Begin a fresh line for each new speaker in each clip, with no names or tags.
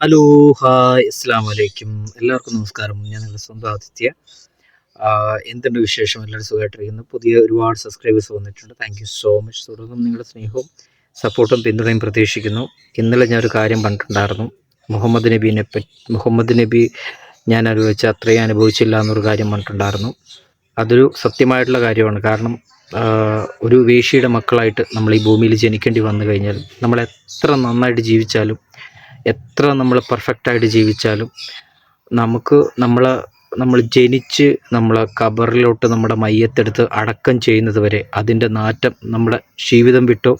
Hello, hi, അസ്സാം വലൈക്കും. എല്ലാവർക്കും നമസ്കാരം. ഞാൻ നിങ്ങളുടെ സ്വന്തം ആദിത്യ. എന്തുണ്ട് വിശേഷം? എല്ലാവരും സുഖമായിട്ടിരിക്കുന്നു. പുതിയ ഒരുപാട് സബ്സ്ക്രൈബേഴ്സ് വന്നിട്ടുണ്ട്. Thank you so much. തുടർന്നും നിങ്ങളുടെ സ്നേഹവും സപ്പോർട്ടും പിന്തുണയും പ്രതീക്ഷിക്കുന്നു. ഇന്നലെ ഞാനൊരു കാര്യം പറഞ്ഞിട്ടുണ്ടായിരുന്നു. മുഹമ്മദ് നബി ഞാൻ അനുഭവിച്ച അത്രയും അനുഭവിച്ചില്ല എന്നൊരു കാര്യം പറഞ്ഞിട്ടുണ്ടായിരുന്നു. അതൊരു സത്യമായിട്ടുള്ള കാര്യമാണ്. കാരണം ഒരു വേശ്യയുടെ മക്കളായിട്ട് നമ്മൾ ഈ ഭൂമിയിൽ ജനിക്കേണ്ടി വന്നു കഴിഞ്ഞാൽ നമ്മൾ എത്ര നന്നായിട്ട് ജീവിച്ചാലും എത്ര നമ്മൾ പെർഫെക്റ്റായിട്ട് ജീവിച്ചാലും നമുക്ക് നമ്മൾ ജനിച്ച് നമ്മളെ ഖബറിലോട്ട് നമ്മുടെ മയ്യത്തെടുത്ത് അടക്കം ചെയ്യുന്നത് വരെ അതിൻ്റെ നാറ്റം നമ്മുടെ ജീവിതം വിട്ടോ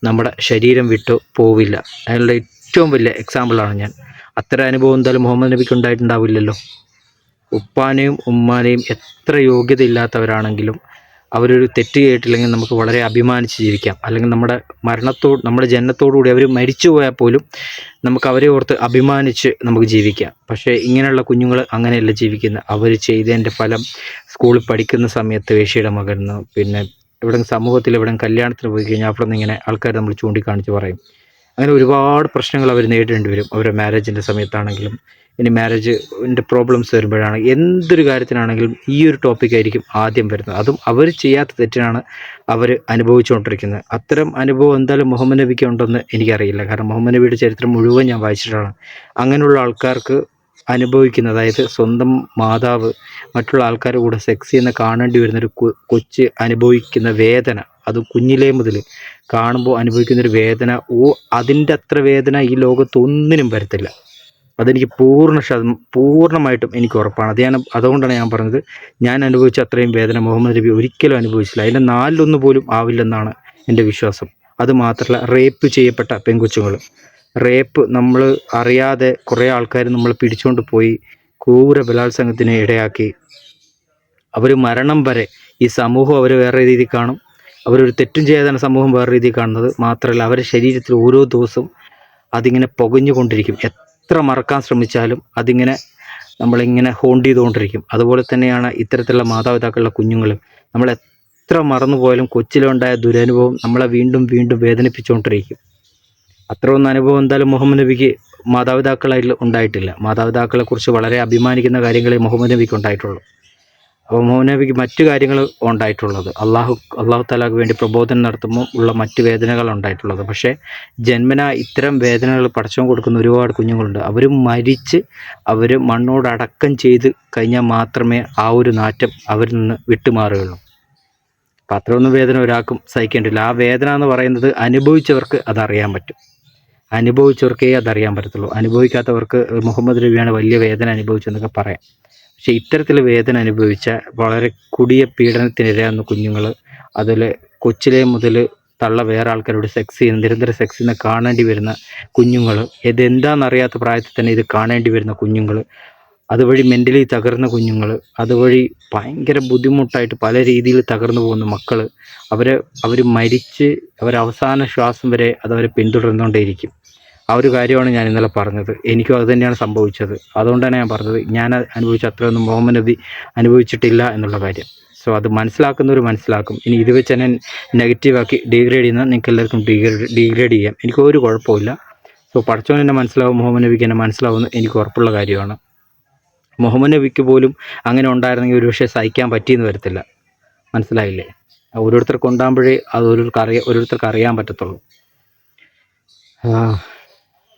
നമ്മുടെ ശരീരം വിട്ടോ പോവില്ല. അതിനുള്ള ഏറ്റവും വലിയ എക്സാമ്പിളാണ് ഞാൻ. അത്തരം അനുഭവം എന്തായാലും മുഹമ്മദ് നബിക്ക് ഉണ്ടായിട്ടുണ്ടാവില്ലല്ലോ. ഉപ്പാനെയും ഉമ്മാനെയും എത്ര യോഗ്യതയില്ലാത്തവരാണെങ്കിലും അവരൊരു തെറ്റ് ചെയ്തിട്ടില്ലെങ്കിൽ നമുക്ക് വളരെ അഭിമാനിച്ച് ജീവിക്കാം. അല്ലെങ്കിൽ നമ്മുടെ ജനനത്തോടുകൂടി അവർ മരിച്ചു പോയാൽ പോലും നമുക്ക് അവരെ ഓർത്ത് അഭിമാനിച്ച് നമുക്ക് ജീവിക്കാം. പക്ഷേ ഇങ്ങനെയുള്ള കുഞ്ഞുങ്ങൾ അങ്ങനെയല്ല ജീവിക്കുന്നത്. അവർ ചെയ്തതിൻ്റെ ഫലം സ്കൂളിൽ പഠിക്കുന്ന സമയത്ത് വേശ്യയുടെ മകനെന്ന്, പിന്നെ ഇവിടെ സമൂഹത്തിൽ ഇവിടെ കല്യാണത്തിന് പോയി കഴിഞ്ഞാൽ അവിടെ നിന്ന് ഇങ്ങനെ ആൾക്കാർ നമ്മൾ ചൂണ്ടിക്കാണിച്ച് പറയും. അങ്ങനെ ഒരുപാട് പ്രശ്നങ്ങൾ അവർ നേരിടേണ്ടി വരും. അവരുടെ മാരേജിൻ്റെ സമയത്താണെങ്കിലും ഇനി മാരേജിൻ്റെ പ്രോബ്ലംസ് വരുമ്പോഴാണ് എന്തൊരു കാര്യത്തിനാണെങ്കിലും ഈ ഒരു ടോപ്പിക്കായിരിക്കും ആദ്യം വരുന്നത്. അതും അവർ ചെയ്യാത്ത തെറ്റിനാണ് അവർ അനുഭവിച്ചുകൊണ്ടിരിക്കുന്നത്. അത്തരം അനുഭവം എന്തായാലും മുഹമ്മദ് നബിക്ക് ഉണ്ടെന്ന് എനിക്കറിയില്ല. കാരണം മുഹമ്മദ് നബിയുടെ ചരിത്രം മുഴുവൻ ഞാൻ വായിച്ചിട്ടാണ്. അങ്ങനെയുള്ള ആൾക്കാർക്ക് അനുഭവിക്കുന്ന, അതായത് സ്വന്തം മാതാവ് മറ്റുള്ള ആൾക്കാരുടെ കൂടെ സെക്സ് ചെയ്യുന്ന കാണേണ്ടി വരുന്നൊരു കൊച്ച് അനുഭവിക്കുന്ന വേദന, അത് കുഞ്ഞിലേ മുതൽ കാണുമ്പോൾ അനുഭവിക്കുന്നൊരു വേദന, അതിൻ്റെ അത്ര വേദന ഈ ലോകത്ത് ഒന്നിനും വരത്തില്ല. അതെനിക്ക് പൂർണ്ണമായിട്ടും എനിക്ക് ഉറപ്പാണ്. അതുകൊണ്ടാണ് ഞാൻ പറഞ്ഞത്, ഞാൻ അനുഭവിച്ച അത്രയും വേദന മുഹമ്മദ് നബി ഒരിക്കലും അനുഭവിച്ചില്ല. അതിൻ്റെ 4 പോലും ആവില്ലെന്നാണ് എൻ്റെ വിശ്വാസം. അതുമാത്രമല്ല, റേപ്പ് ചെയ്യപ്പെട്ട പെൺകൊച്ചുങ്ങൾ, റേപ്പ് നമ്മൾ അറിയാതെ കുറേ ആൾക്കാർ നമ്മൾ പിടിച്ചുകൊണ്ട് പോയി ക്രൂര ബലാത്സംഗത്തിന് ഇടയാക്കി അവർ മരണം വരെ ഈ സമൂഹം അവർ വേറെ രീതിയിൽ കാണും. അവരൊരു തെറ്റും ചെയ്യാതാണ് സമൂഹം വേറെ രീതിയിൽ കാണുന്നത്. മാത്രമല്ല, അവരുടെ ശരീരത്തിൽ ഓരോ ദിവസവും അതിങ്ങനെ പുകഞ്ഞുകൊണ്ടിരിക്കും. എത്ര മറക്കാൻ ശ്രമിച്ചാലും അതിങ്ങനെ നമ്മളിങ്ങനെ ഹോണ്ട് ചെയ്തുകൊണ്ടിരിക്കും. അതുപോലെ തന്നെയാണ് ഇത്തരത്തിലുള്ള മാതാപിതാക്കളുടെ കുഞ്ഞുങ്ങൾ. നമ്മൾ എത്ര മറന്നുപോയാലും കൊച്ചിലുണ്ടായ ദുരനുഭവം നമ്മളെ വീണ്ടും വീണ്ടും വേദനിപ്പിച്ചുകൊണ്ടിരിക്കും. അത്രയൊന്നും അനുഭവം എന്തായാലും മുഹമ്മദ് നബിക്ക് മാതാപിതാക്കളായിട്ട് ഉണ്ടായിട്ടില്ല. മാതാപിതാക്കളെക്കുറിച്ച് വളരെ അഭിമാനിക്കുന്ന കാര്യങ്ങളെ മുഹമ്മദ് നബിക്ക് ഉണ്ടായിട്ടുള്ളൂ. അപ്പോൾ മുഹമ്മദ് നബിക്ക് മറ്റു കാര്യങ്ങൾ ഉണ്ടായിട്ടുള്ളത്, അള്ളാഹു തആലക്ക് വേണ്ടി പ്രബോധനം നടത്തുമ്പോൾ ഉള്ള മറ്റു വേദനകൾ ഉണ്ടായിട്ടുള്ളത്. പക്ഷേ ജന്മന ഇത്തരം വേദനകൾ പടച്ചവൻ കൊടുക്കുന്ന ഒരുപാട് കുഞ്ഞുങ്ങളുണ്ട്. അവർ മരിച്ച് അവർ മണ്ണോട് അടക്കം ചെയ്ത് കഴിഞ്ഞാൽ മാത്രമേ ആ ഒരു നാറ്റം അവരിൽ നിന്ന് വിട്ടുമാറുകയുള്ളൂ. അപ്പം അത്രയൊന്നും വേദന ഒരാൾക്കും സഹിക്കേണ്ടില്ല. ആ വേദന എന്ന് പറയുന്നത് അനുഭവിച്ചവർക്ക് അതറിയാൻ പറ്റും. അനുഭവിച്ചവർക്കേ അതറിയാൻ പറ്റത്തുള്ളൂ. അനുഭവിക്കാത്തവർക്ക് മുഹമ്മദ് നബിയാണ് വലിയ വേദന അനുഭവിച്ചെന്നൊക്കെ പറയാം. പക്ഷേ ഇത്തരത്തിൽ വേദന അനുഭവിച്ച വളരെ കൊടിയ പീഡനത്തിനിരയാകുന്ന കുഞ്ഞുങ്ങൾ, അതിൽ കൊച്ചിലെ മുതൽ വേറെ ആൾക്കാരോട് നിരന്തര സെക്സ് ചെയ്യുന്ന കാണേണ്ടി വരുന്ന കുഞ്ഞുങ്ങൾ, ഇതെന്താണെന്നറിയാത്ത പ്രായത്തിൽ തന്നെ ഇത് കാണേണ്ടി വരുന്ന കുഞ്ഞുങ്ങൾ, അതുവഴി മെൻ്റലി തകർന്ന കുഞ്ഞുങ്ങൾ, അതുവഴി ഭയങ്കര ബുദ്ധിമുട്ടായിട്ട് പല രീതിയിൽ തകർന്നു പോകുന്ന മക്കൾ, അവർ മരിച്ച് അവരവസാന ശ്വാസം വരെ അതവരെ പിന്തുടർന്നുകൊണ്ടേയിരിക്കും. ആ ഒരു കാര്യമാണ് ഞാൻ ഇന്നലെ പറഞ്ഞത്. എനിക്കും അത് തന്നെയാണ് സംഭവിച്ചത്. അതുകൊണ്ടാണ് ഞാൻ പറഞ്ഞത്, ഞാൻ അനുഭവിച്ച അത്രയൊന്നും മുഹമ്മദ് നബി അനുഭവിച്ചിട്ടില്ല എന്നുള്ള കാര്യം. സോ അത് മനസ്സിലാക്കുന്നവർ മനസ്സിലാക്കും. ഇനി ഇത് വെച്ച് തന്നെ നെഗറ്റീവാക്കി ഡീഗ്രേഡ് ചെയ്യുന്ന നിങ്ങൾക്ക് എല്ലാവർക്കും ഡീഗ്രേഡ് ചെയ്യാം. എനിക്കൊരു കുഴപ്പമില്ല. സോ പഠിച്ചവൻ എന്നെ മനസ്സിലാവും, മുഹമ്മദ് നബിക്ക് എന്നെ മനസ്സിലാവുമെന്ന് എനിക്ക് ഉറപ്പുള്ള കാര്യമാണ്. മുഹമ്മദ് നബിക്ക് പോലും അങ്ങനെ ഉണ്ടായിരുന്നെങ്കിൽ ഒരുപക്ഷെ സഹിക്കാൻ പറ്റിയെന്ന് വരത്തില്ല. മനസ്സിലായില്ലേ? ഓരോരുത്തർക്ക് ഉണ്ടാകുമ്പോഴേ അത് ഓരോരുത്തർക്ക് അറിയാൻ പറ്റത്തുള്ളൂ.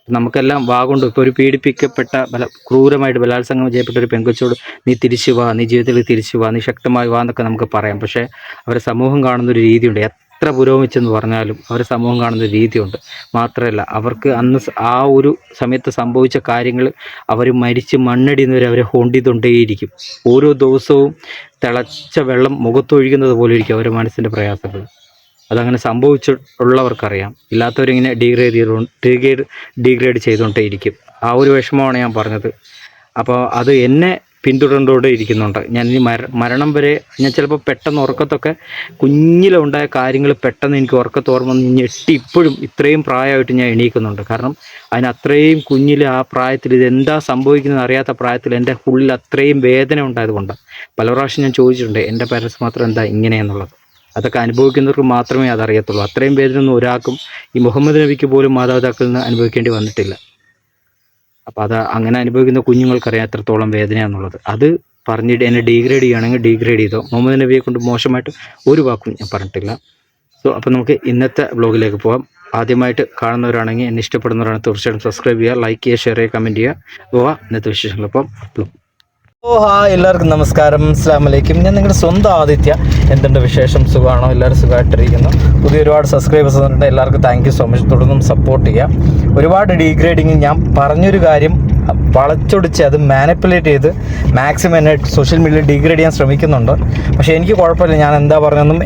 നമുക്കെല്ലാം വാഗുണ്ട്. ഇപ്പോൾ ഒരു പീഡിപ്പിക്കപ്പെട്ട ക്രൂരമായിട്ട് ബലാത്സംഗം ചെയ്യപ്പെട്ട ഒരു പെൺകൊച്ചോട് നീ തിരിച്ചു വാ, നീ ജീവിതത്തിൽ തിരിച്ചു വാ, നീ ശക്തമായി വാ എന്നൊക്കെ നമുക്ക് പറയാം. പക്ഷേ അവരെ സമൂഹം കാണുന്നൊരു രീതിയുണ്ട്. എത്ര പുരോഗമിച്ചെന്ന് പറഞ്ഞാലും അവരെ സമൂഹം കാണുന്നൊരു രീതിയുണ്ട്. മാത്രമല്ല, അവർക്ക് അന്ന് ആ ഒരു സമയത്ത് സംഭവിച്ച കാര്യങ്ങൾ അവർ മരിച്ച് മണ്ണടിയുന്നവരെ അവരെ ഹോണ്ട് ചെയ്തുകൊണ്ടേയിരിക്കും. ഓരോ ദിവസവും തിളച്ച വെള്ളം മുഖത്തൊഴുകുന്നത് പോലെ ഇരിക്കും അവരുടെ മനസ്സിൻ്റെ പ്രയാസങ്ങൾ. അതങ്ങനെ സംഭവിച്ചിട്ടുള്ളവർക്കറിയാം. ഇല്ലാത്തവരിങ്ങനെ ഡീഗ്രേഡ് ചെയ്തുകൊണ്ടേയിരിക്കും. ആ ഒരു വിഷമമാണ് ഞാൻ പറഞ്ഞത്. അപ്പോൾ അത് എന്നെ പിന്തുടർന്നുകൊണ്ടേ ഇരിക്കുന്നുണ്ട്. ഞാൻ ഇനി മരണം വരെ ഞാൻ ചിലപ്പോൾ പെട്ടെന്ന് ഉറക്കത്തൊക്കെ കുഞ്ഞിലുണ്ടായ കാര്യങ്ങൾ പെട്ടെന്ന് എനിക്ക് ഓർമ്മ ഞെട്ടി ഇപ്പോഴും ഇത്രയും പ്രായമായിട്ട് ഞാൻ എണീക്കുന്നുണ്ട്. കാരണം അത്രയും കുഞ്ഞിൽ ആ പ്രായത്തിൽ ഇതെന്താ സംഭവിക്കുന്നത് അറിയാത്ത പ്രായത്തിൽ എൻ്റെ ഉള്ളിൽ അത്രയും വേദന ഉണ്ടായതുകൊണ്ട് പല പ്രാവശ്യം ഞാൻ ചോദിച്ചിട്ടുണ്ട്, എൻ്റെ പാരൻസ് മാത്രം എന്താ ഇങ്ങനെയെന്നുള്ളത്. അതൊക്കെ അനുഭവിക്കുന്നവർക്ക് മാത്രമേ അതറിയത്തുള്ളൂ. അത്രയും വേദനയൊന്നും ഒരാൾക്കും ഈ മുഹമ്മദ് നബിക്ക് പോലും മാതാപിതാക്കളിൽ നിന്ന് അനുഭവിക്കേണ്ടി വന്നിട്ടില്ല. അപ്പോൾ അത് അങ്ങനെ അനുഭവിക്കുന്ന കുഞ്ഞുങ്ങൾക്കറിയാം എത്രത്തോളം വേദനയാണെന്നുള്ളത്. അത് പറഞ്ഞിട്ട് എന്നെ ഡീഗ്രേഡ് ചെയ്യുകയാണെങ്കിൽ ഡീഗ്രേഡ് ചെയ്തോ. മുഹമ്മദ് നബിയെ കൊണ്ട് മോശമായിട്ട് ഒരു വാക്കും ഞാൻ പറഞ്ഞിട്ടില്ല. സോ അപ്പോൾ നമുക്ക് ഇന്നത്തെ വ്ലോഗിലേക്ക് പോകാം. ആദ്യമായിട്ട് കാണുന്നവരാണെങ്കിൽ, എന്നെ ഇഷ്ടപ്പെടുന്നവരാണെങ്കിൽ തീർച്ചയായിട്ടും സബ്സ്ക്രൈബ് ചെയ്യുക, ലൈക്ക് ചെയ്യുക, ഷെയർ ചെയ്യുക, കമൻറ്റ് ചെയ്യുക. പോവാം ഇന്നത്തെ വിശേഷങ്ങളൊപ്പം. എല്ലാവർക്കും നമസ്കാരം, അസ്സലാമു അലൈക്കും. ഞാൻ നിങ്ങളുടെ സ്വന്തം ആദിത്യ. എന്തുണ്ട് വിശേഷം? സുഖമാണോ? എല്ലാവരും സുഖമായിട്ടിരിക്കുന്നു. പുതിയ ഒരുപാട് സബ്സ്ക്രൈബേഴ്സ് വന്നിട്ടുണ്ട്. എല്ലാവർക്കും താങ്ക് യു സോ മച്ച്. തുടർന്നും സപ്പോർട്ട് ചെയ്യുക. ഒരുപാട് ഡീഗ്രേഡിങ് ഞാൻ പറഞ്ഞൊരു കാര്യം വളച്ചൊടിച്ച് അത് മാനിപ്പുലേറ്റ് ചെയ്ത് മാക്സിമം എന്നെ സോഷ്യൽ മീഡിയയിൽ ഡീഗ്രേഡ് ചെയ്യാൻ ശ്രമിക്കുന്നുണ്ട്. പക്ഷേ എനിക്ക് കുഴപ്പമില്ല. ഞാൻ എന്താ പറഞ്ഞതെന്നും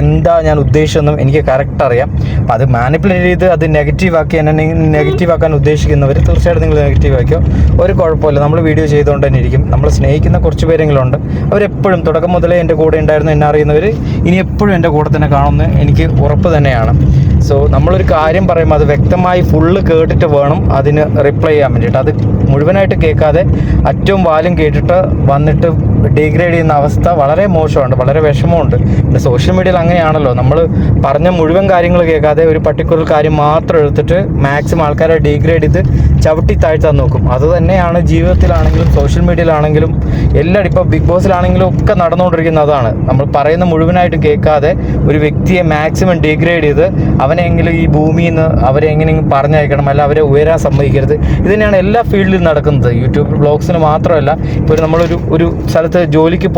എന്താ ഞാൻ ഉദ്ദേശിച്ചതെന്നും എനിക്ക് കറക്റ്റ് അറിയാം. അപ്പം അത് മാനിപ്പുലേറ്റ് ചെയ്ത് അത് നെഗറ്റീവാക്കി എന്നെ നെഗറ്റീവാക്കാൻ ഉദ്ദേശിക്കുന്നവർ തീർച്ചയായിട്ടും നിങ്ങൾ നെഗറ്റീവ് ആക്കിയോ, ഒരു കുഴപ്പമില്ല. നമ്മൾ വീഡിയോ ചെയ്തുകൊണ്ട് തന്നെ ഇരിക്കും. നമ്മൾ സ്നേഹിക്കുന്ന കുറച്ച് പേരെങ്കിലും ഉണ്ട്. അവരെപ്പോഴും തുടക്കം മുതലേ എൻ്റെ കൂടെ ഉണ്ടായിരുന്നു. എന്നെ അറിയുന്നവർ ഇനി എപ്പോഴും എൻ്റെ കൂടെ തന്നെ കാണുമെന്ന് എനിക്ക് ഉറപ്പ് തന്നെയാണ്. സോ നമ്മളൊരു കാര്യം പറയുമ്പോൾ അത് വ്യക്തമായി ഫുള്ള് കേട്ടിട്ട് വേണം അതിന് റിപ്ലൈ ചെയ്യാൻ വേണ്ടിയിട്ട്. അത് മുഴുവനായിട്ട് കേൾക്കാതെ അറ്റവും വാലും കേട്ടിട്ട് വന്നിട്ട് ഡീഗ്രേഡ് ചെയ്യുന്ന അവസ്ഥ വളരെ മോശമുണ്ട്, വളരെ വിഷമമുണ്ട്. പിന്നെ സോഷ്യൽ മീഡിയയിൽ അങ്ങനെയാണല്ലോ, നമ്മൾ പറഞ്ഞ മുഴുവൻ കാര്യങ്ങൾ കേൾക്കാതെ ഒരു പർട്ടിക്കുലർ കാര്യം മാത്രം എടുത്തിട്ട് മാക്സിമം ആൾക്കാരെ ഡീഗ്രേഡ് ചെയ്ത് ചവിട്ടി താഴ്ത്താൻ നോക്കും. അതുതന്നെയാണ് ജീവിതത്തിലാണെങ്കിലും സോഷ്യൽ മീഡിയയിലാണെങ്കിലും എല്ലാവരും ഇപ്പോൾ ബിഗ് ബോസിലാണെങ്കിലും ഒക്കെ നടന്നുകൊണ്ടിരിക്കുന്ന അതാണ്. നമ്മൾ പറയുന്ന മുഴുവനായിട്ട് കേൾക്കാതെ ഒരു വ്യക്തിയെ മാക്സിമം ഡീഗ്രേഡ് ചെയ്ത് അവനെങ്കിലും ഈ ഭൂമിയിൽ നിന്ന് അവരെ എങ്ങനെയെങ്കിലും പറഞ്ഞയക്കണം, അല്ല അവരെ ഉയരാൻ സമ്മതിക്കരുത്. ഇത് തന്നെയാണ് എല്ലാ ഫീൽഡിലും നടക്കുന്നത്. യൂട്യൂബ് വ്ളോഗ്സിന് മാത്രമല്ല, ഇപ്പോൾ നമ്മളൊരു സ്ഥലത്ത് ജോലിക്ക്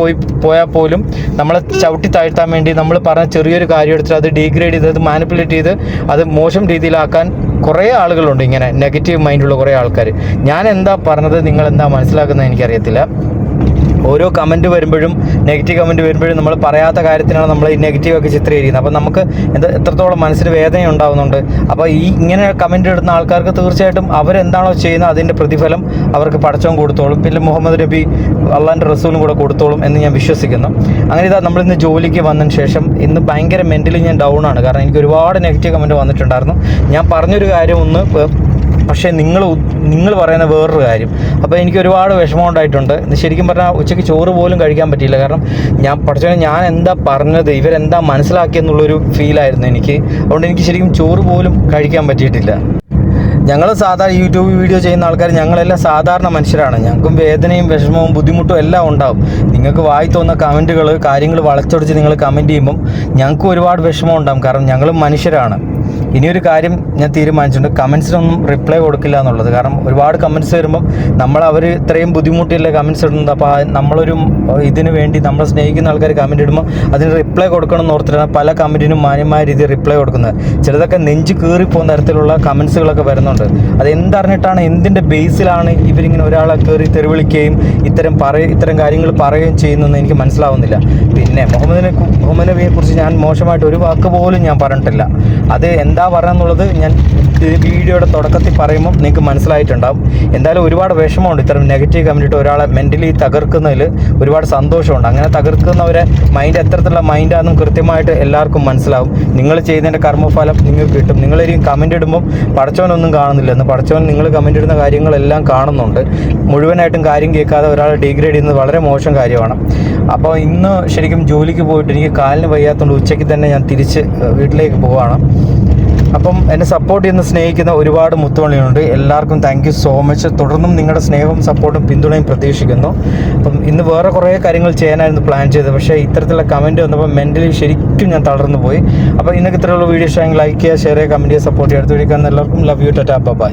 പോയാൽ പോലും നമ്മളെ ചവിട്ടി താഴ്ത്താൻ വേണ്ടി നമ്മൾ പറഞ്ഞ ചെറിയൊരു കാര്യം എടുത്തിട്ട് അത് ഡീഗ്രേഡ് ചെയ്ത് അത് മാനിപ്പുലേറ്റ് ചെയ്ത് അത് മോശം രീതിയിലാക്കാൻ കുറേ ആളുകളുണ്ട്. ഇങ്ങനെ നെഗറ്റീവ് മൈൻഡുള്ള കുറേ ആൾക്കാർ. ഞാൻ എന്താ പറഞ്ഞത് നിങ്ങൾ എന്താ മനസ്സിലാക്കുന്നത് എനിക്കറിയത്തില്ല. ഓരോ കമൻറ്റ് വരുമ്പോഴും നെഗറ്റീവ് കമൻറ്റ് വരുമ്പോഴും നമ്മൾ പറയാത്ത കാര്യത്തിനാണ് നമ്മൾ ഈ നെഗറ്റീവൊക്കെ ചിത്രീകരിക്കുന്നത്. അപ്പം നമുക്ക് എത്രത്തോളം മനസ്സിന് വേദന ഉണ്ടാകുന്നുണ്ട്. അപ്പോൾ ഇങ്ങനെ കമൻറ്റ് ഇടുന്ന ആൾക്കാർക്ക് തീർച്ചയായിട്ടും അവരെന്താണോ ചെയ്യുന്നത് അതിൻ്റെ പ്രതിഫലം അവർക്ക് പടച്ചവൻ കൊടുത്തോളും. പിന്നെ മുഹമ്മദ് നബി അള്ളാൻ്റെ റസൂലും കൂടെ കൊടുത്തോളും എന്ന് ഞാൻ വിശ്വസിക്കുന്നു. അങ്ങനെ ഇതാ നമ്മളിന്ന് ജോലിക്ക് വന്നതിന് ശേഷം ഇന്ന് ഭയങ്കര മെൻ്റലി ഞാൻ ഡൗൺ ആണ്. കാരണം എനിക്ക് ഒരുപാട് നെഗറ്റീവ് കമൻറ്റ് വന്നിട്ടുണ്ടായിരുന്നു. ഞാൻ പറഞ്ഞൊരു കാര്യം ഒന്ന്, പക്ഷേ നിങ്ങൾ പറയുന്ന വേറൊരു കാര്യം. അപ്പോൾ എനിക്ക് ഒരുപാട് വിഷമം ഉണ്ടായിട്ടുണ്ട്. ശരിക്കും പറഞ്ഞാൽ ഉച്ചയ്ക്ക് ചോറ് പോലും കഴിക്കാൻ പറ്റിയില്ല. കാരണം ഞാൻ എന്താ പറഞ്ഞത്, ഇവരെന്താ മനസ്സിലാക്കിയെന്നുള്ളൊരു ഫീലായിരുന്നു എനിക്ക്. അതുകൊണ്ട് എനിക്ക് ശരിക്കും ചോറ് പോലും കഴിക്കാൻ പറ്റിയിട്ടില്ല. ഞങ്ങൾ സാധാരണ യൂട്യൂബ് വീഡിയോ ചെയ്യുന്ന ആൾക്കാർ ഞങ്ങളെല്ലാം സാധാരണ മനുഷ്യരാണ്. ഞങ്ങൾക്കും വേദനയും വിഷമവും ബുദ്ധിമുട്ടും എല്ലാം ഉണ്ടാവും. നിങ്ങൾക്ക് വായി തോന്നുന്ന കമൻറ്റുകൾ, കാര്യങ്ങൾ വളച്ചൊടിച്ച് നിങ്ങൾ കമൻറ്റ് ചെയ്യുമ്പം ഞങ്ങൾക്കും ഒരുപാട് വിഷമം ഉണ്ടാകും. കാരണം ഞങ്ങളും മനുഷ്യരാണ്. ഇനിയൊരു കാര്യം ഞാൻ തീരുമാനിച്ചിട്ടുണ്ട്, കമൻസിനൊന്നും റിപ്ലൈ കൊടുക്കില്ല എന്നുള്ളത്. കാരണം ഒരുപാട് കമൻറ്റ്സ് വരുമ്പം അവർ ഇത്രയും ബുദ്ധിമുട്ടില്ല കമൻറ്റ്സ് ഇടുന്നത്. അപ്പോൾ നമ്മളൊരു ഇതിന് വേണ്ടി നമ്മളെ സ്നേഹിക്കുന്ന ആൾക്കാർ കമൻറ്റ് ഇടുമ്പോൾ അതിന് റിപ്ലൈ കൊടുക്കണം എന്ന് ഓർത്തിട്ടാണ് പല കമൻറ്റിനും മാന്യമായ രീതിയിൽ റിപ്ലൈ കൊടുക്കുന്നത്. ചിലതൊക്കെ നെഞ്ച് കീറിപ്പോകുന്ന തരത്തിലുള്ള കമൻസുകളൊക്കെ വരുന്നുണ്ട്. അതെന്തറിഞ്ഞിട്ടാണ്, എന്തിൻ്റെ ബേസിലാണ് ഇവരിങ്ങനെ ഒരാളെ കയറി തെറിവിളിക്കുകയും ഇത്തരം കാര്യങ്ങൾ പറയുകയും ചെയ്യുന്നതെന്ന് എനിക്ക് മനസ്സിലാവുന്നില്ല. പിന്നെ മുഹമ്മദ് നബിയെക്കുറിച്ച് ഞാൻ മോശമായിട്ട് ഒരു വാക്ക് പോലും ഞാൻ പറഞ്ഞിട്ടില്ല. അത് എന്താ പറയുക ഞാൻ വീഡിയോയുടെ തുടക്കത്തിൽ പറയുമ്പോൾ നിങ്ങൾക്ക് മനസ്സിലായിട്ടുണ്ടാകും. എന്തായാലും ഒരുപാട് വിഷമമുണ്ട് ഇത്തരം നെഗറ്റീവ് കമൻറ്റ് ഒരാളെ മെൻ്റലി തകർക്കുന്നതിൽ ഒരുപാട് സന്തോഷമുണ്ട്. അങ്ങനെ തകർക്കുന്നവരെ മൈൻഡ് എത്രത്തിലുള്ള മൈൻഡാണെന്നും കൃത്യമായിട്ട് എല്ലാവർക്കും മനസ്സിലാവും. നിങ്ങൾ ചെയ്തതിൻ്റെ കർമ്മഫലം നിങ്ങൾക്ക് കിട്ടും. നിങ്ങളൊരു കമൻറ്റ് ഇടുമ്പം പടച്ചവനൊന്നും കാണുന്നില്ലെന്ന്, പടച്ചവൻ നിങ്ങൾ കമൻറ്റ് ഇടുന്ന കാര്യങ്ങളെല്ലാം കാണുന്നുണ്ട്. മുഴുവനായിട്ടും കാര്യം കേൾക്കാതെ ഒരാളെ ഡീഗ്രേഡ് ചെയ്യുന്നത് വളരെ മോശം കാര്യമാണ്. അപ്പോൾ ഇന്ന് ശരിക്കും ജോലിക്ക് പോയിട്ട് എനിക്ക് കാലിന് വയ്യാത്തതുകൊണ്ട് ഉച്ചയ്ക്ക് തന്നെ ഞാൻ തിരിച്ച് വീട്ടിലേക്ക് പോവുകയാണ്. അപ്പം എന്നെ സപ്പോർട്ട് ചെയ്യുന്ന സ്നേഹിക്കുന്ന ഒരുപാട് മുത്തുമണികളുണ്ട്. എല്ലാവർക്കും താങ്ക് യു സോ മച്ച്. തുടർന്നും നിങ്ങളുടെ സ്നേഹവും സപ്പോർട്ടും പിന്തുണയും പ്രതീക്ഷിക്കുന്നു. അപ്പം ഇന്ന് വേറെ കുറേ കാര്യങ്ങൾ ചെയ്യാനായിരുന്നു പ്ലാൻ ചെയ്തത്. പക്ഷേ ഇത്തരത്തിലുള്ള കമൻറ്റ് വന്നപ്പോൾ മെൻ്റലി ശരിക്കും ഞാൻ തളർന്നു പോയി. അപ്പോൾ ഇന്നൊക്കെ ഇത്രയുള്ള വീഡിയോ ഇഷ്ടമെങ്കിൽ ലൈക്ക് ചെയ്യുക, ഷെയർ ചെയ്യുക, കമൻറ്റ് ചെയ്യുക, സപ്പോർട്ട് ചെയ്യുക. അടുത്ത വീഡിയോ കാണുന്ന എല്ലാവർക്കും ലവ് യു, ടാറ്റാ, ബൈ.